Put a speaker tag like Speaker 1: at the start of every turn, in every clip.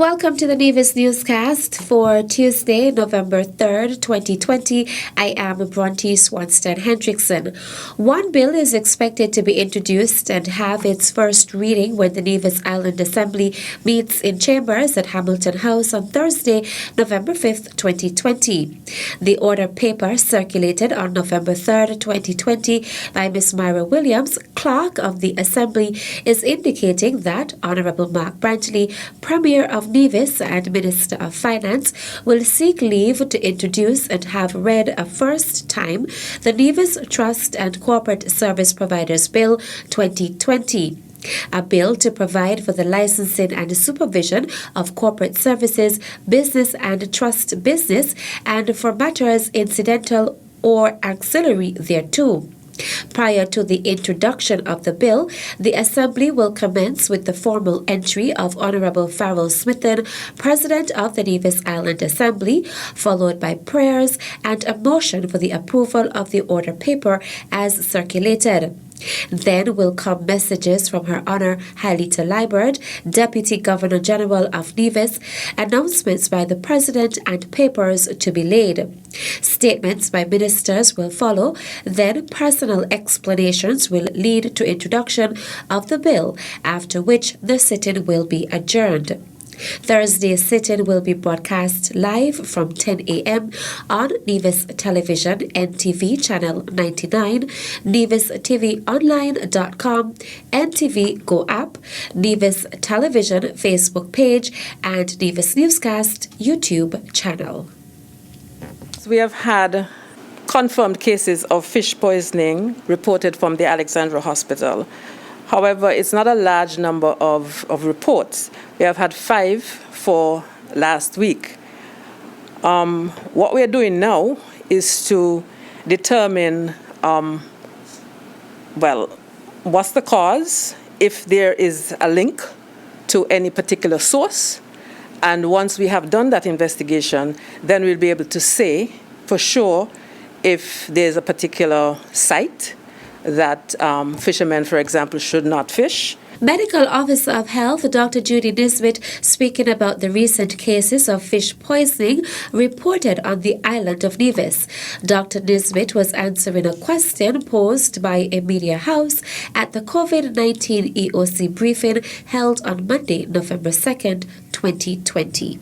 Speaker 1: Welcome to the Nevis newscast for Tuesday, November 3rd, 2020. I am Bronte Swanston Hendrickson. One bill is expected to be introduced and have its first reading when the Nevis Island Assembly meets in chambers at Hamilton House on Thursday, November 5th, 2020. The order paper circulated on November 3rd, 2020 by Ms. Myra Williams, Clerk of the Assembly, is indicating that Honorable Mark Brantley, Premier of Nevis and Minister of Finance, will seek leave to introduce and have read a first time the Nevis Trust and Corporate Service Providers Bill 2020. A bill to provide for the licensing and supervision of corporate services, business and trust business, and for matters incidental or auxiliary thereto. Prior to the introduction of the bill, the Assembly will commence with the formal entry of Honorable Farrell Smithen, President of the Nevis Island Assembly, followed by prayers and a motion for the approval of the order paper as circulated. Then will come messages from Her Honor Hailita Liburd, Deputy Governor General of Nevis, announcements by the President, and papers to be laid. Statements by ministers will follow, then personal explanations will lead to introduction of the bill, after which the sitting will be adjourned. Thursday's sitting will be broadcast live from 10 a.m. on Nevis Television, NTV Channel 99, NevisTVOnline.com, NTV Go app, Nevis Television Facebook page, and Nevis Newscast YouTube channel.
Speaker 2: We have had confirmed cases of fish poisoning reported from the Alexandra Hospital. However, it's not a large number of reports. We have had 5 for last week. What we're doing now is to determine, what's the cause, if there is a link to any particular source. And once we have done that investigation, then we'll be able to say for sure if there's a particular site that fishermen, for example, should not fish.
Speaker 1: Medical Officer of Health Dr. Judy Nisbett, speaking about the recent cases of fish poisoning reported on the island of Nevis. Dr. Nisbett was answering a question posed by a media house at the COVID-19 EOC briefing held on Monday, November 2nd, 2020.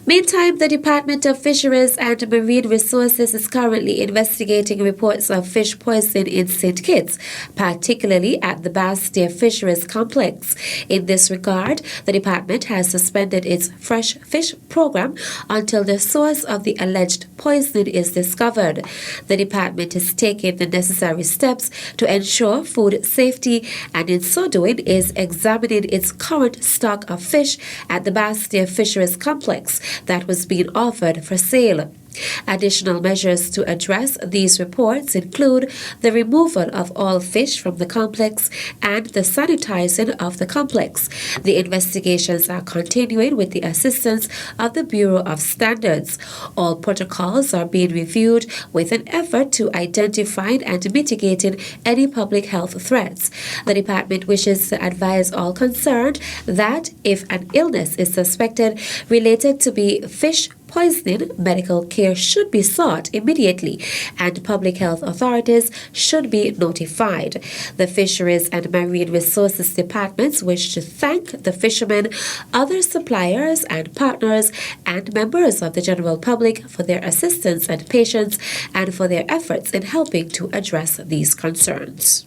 Speaker 1: Meantime, the Department of Fisheries and Marine Resources is currently investigating reports of fish poisoning in St. Kitts, particularly at the Bastille Fisheries Complex. In this regard, the department has suspended its fresh fish program until the source of the alleged poisoning is discovered. The department is taking the necessary steps to ensure food safety, and in so doing is examining its current stock of fish at the Bastille Fisheries Complex that was being offered for sale. Additional measures to address these reports include the removal of all fish from the complex and the sanitizing of the complex. The investigations are continuing with the assistance of the Bureau of Standards. All protocols are being reviewed with an effort to identifying and mitigating any public health threats. The department wishes to advise all concerned that if an illness is suspected related to be fish poisoning, medical care should be sought immediately, and public health authorities should be notified. The Fisheries and Marine Resources Departments wish to thank the fishermen, other suppliers and partners, and members of the general public for their assistance and patience, and for their efforts in helping to address these concerns.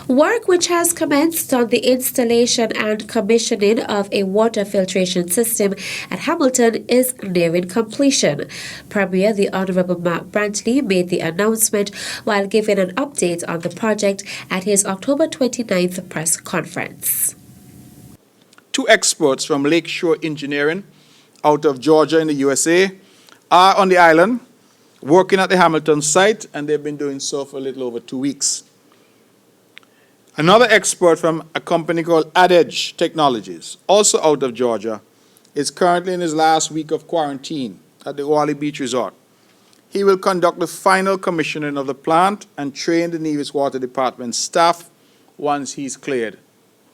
Speaker 1: Work which has commenced on the installation and commissioning of a water filtration system at Hamilton is nearing completion. Premier the Honorable Mark Brantley made the announcement while giving an update on the project at his October 29th press conference.
Speaker 3: 2 experts from Lakeshore Engineering out of Georgia in the USA are on the island working at the Hamilton site, and they've been doing so for a little over 2 weeks. Another expert from a company called Adage Technologies, also out of Georgia, is currently in his last week of quarantine at the Wally Beach Resort. He will conduct the final commissioning of the plant and train the Nevis Water Department staff once he's cleared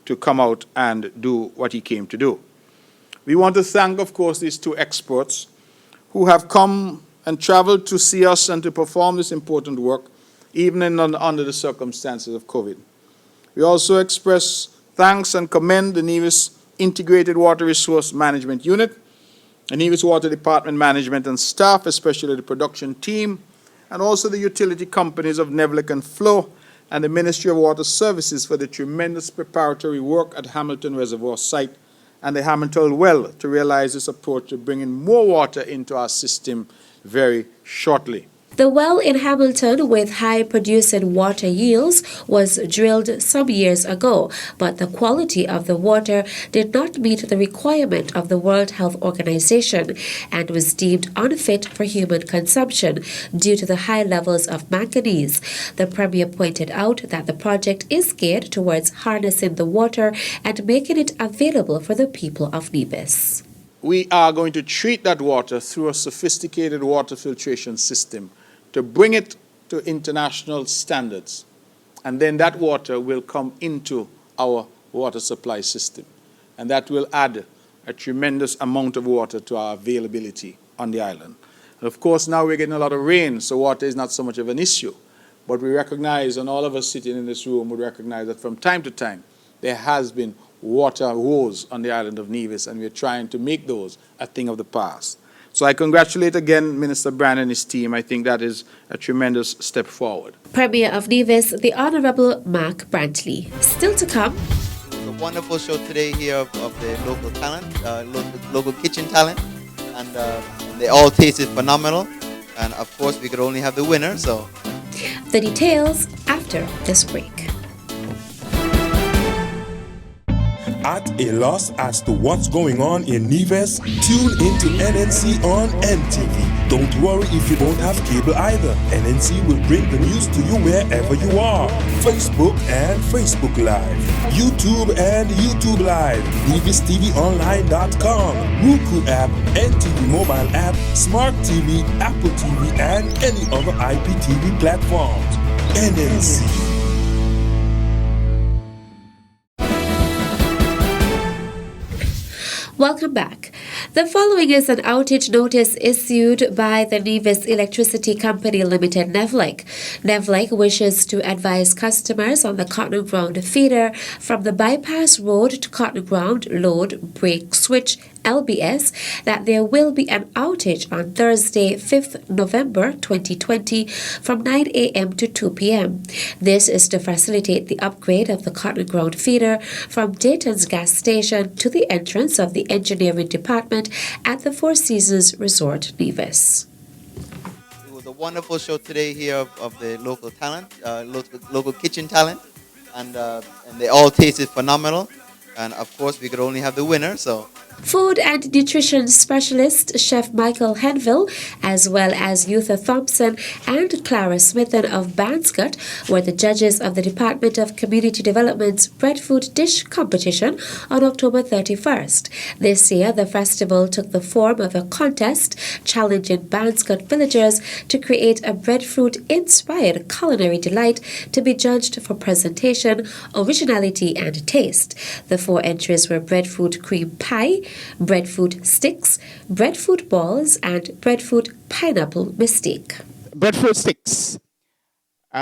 Speaker 3: to come out and do what he came to do. We want to thank, of course, these two experts who have come and traveled to see us and to perform this important work, even under the circumstances of COVID. We also express thanks and commend the Nevis Integrated Water Resource Management Unit, the Nevis Water Department management and staff, especially the production team, and also the utility companies of Nevlik and Flow, and the Ministry of Water Services for the tremendous preparatory work at Hamilton Reservoir site and the Hamilton well to realize this approach to bringing more water into our system very shortly.
Speaker 1: The well in Hamilton with high producing water yields was drilled some years ago, but the quality of the water did not meet the requirement of the World Health Organization and was deemed unfit for human consumption due to the high levels of manganese. The Premier pointed out that the project is geared towards harnessing the water and making it available for the people of Nevis.
Speaker 3: We are going to treat that water through a sophisticated water filtration system to bring it to international standards. And then that water will come into our water supply system. And that will add a tremendous amount of water to our availability on the island. And of course, now we're getting a lot of rain, so water is not so much of an issue. But we recognize, and all of us sitting in this room would recognize that from time to time, there has been water woes on the island of Nevis, and we're trying to make those a thing of the past. So I congratulate again Minister Brand and his team. I think that is a tremendous step forward.
Speaker 1: Premier of Nevis, the Honorable Mark Brantley. Still to come.
Speaker 4: It was a wonderful show today here of the local talent, local kitchen talent, and they all tasted phenomenal. And of course, we could only have the winner. So
Speaker 1: The details after this break.
Speaker 5: At a loss as to what's going on in Nevis? Tune into NNC on NTV. Don't worry if you don't have cable either. NNC will bring the news to you wherever you are. Facebook and Facebook Live. YouTube and YouTube Live. NevisTVOnline.com. Roku app, NTV mobile app, Smart TV, Apple TV, and any other IPTV platforms. NNC.
Speaker 1: Welcome back. The following is an outage notice issued by the Nevis Electricity Company Limited, Nevlik. Nevlik wishes to advise customers on the Cotton Ground feeder from the bypass road to Cotton Ground load break switch LBS that there will be an outage on Thursday, 5th November 2020 from 9 a.m. to 2 p.m. This is to facilitate the upgrade of the Cotton Ground feeder from Dayton's gas station to the entrance of the engineering department at the Four Seasons Resort, Nevis.
Speaker 4: it was a wonderful show today here of the local talent, local kitchen talent, and they all tasted phenomenal. And of course, we could only have the winner. So
Speaker 1: Food and nutrition specialist Chef Michael Henville, as well as Eutha Thompson and Clara Smithen of Banscott, were the judges of the Department of Community Development's Bread Food Dish Competition on October 31st. This year, the festival took the form of a contest challenging Banscott villagers to create a breadfruit-inspired culinary delight to be judged for presentation, originality, and taste. The 4 entries were breadfruit cream pie, breadfruit sticks, breadfruit balls, and breadfruit pineapple mistake.
Speaker 6: Breadfruit sticks. She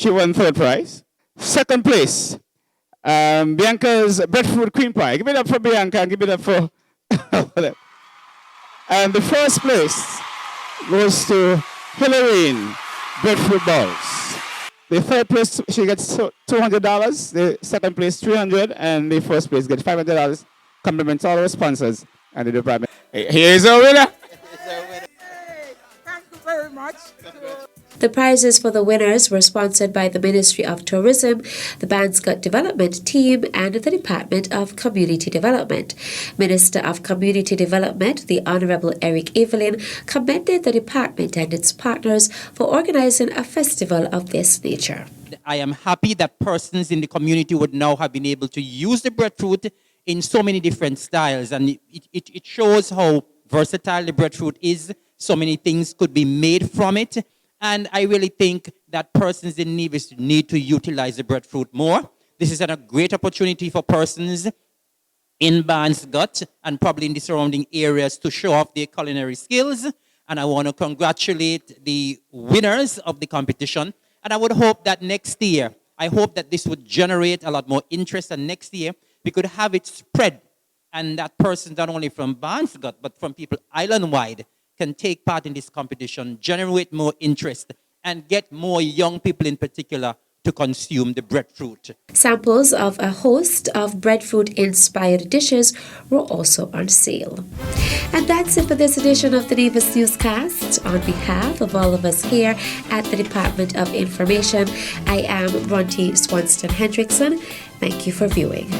Speaker 6: won 3rd prize. 2nd place, Bianca's breadfruit cream pie. Give it up for Bianca and give it up for. And the 1st place goes to Hillarine, breadfruit balls. The 3rd place, she gets $200. The 2nd place, $300, and the 1st place gets $500. Compliments all our sponsors and the department. Here's our winner.
Speaker 7: Thank you very much.
Speaker 1: The prizes for the winners were sponsored by the Ministry of Tourism, the Banscott Development Team, and the Department of Community Development. Minister of Community Development, the Honorable Eric Evelyn, commended the department and its partners for organizing a festival of this nature.
Speaker 8: I am happy that persons in the community would now have been able to use the breadfruit in so many different styles, and it shows how versatile the breadfruit is. So many things could be made from it. And I really think that persons in Nevis need to utilize the breadfruit more. This is a great opportunity for persons in Barnesgut and probably in the surrounding areas to show off their culinary skills. And I want to congratulate the winners of the competition. And I would hope that next year, I hope that this would generate a lot more interest, and next year we could have it spread, and that person not only from Barnesgut but from people island-wide can take part in this competition, generate more interest, and get more young people in particular to consume the breadfruit.
Speaker 1: Samples of a host of breadfruit-inspired dishes were also on sale. And that's it for this edition of the Nevis Newscast. On behalf of all of us here at the Department of Information, I am Bronte Swanston Hendrickson. Thank you for viewing.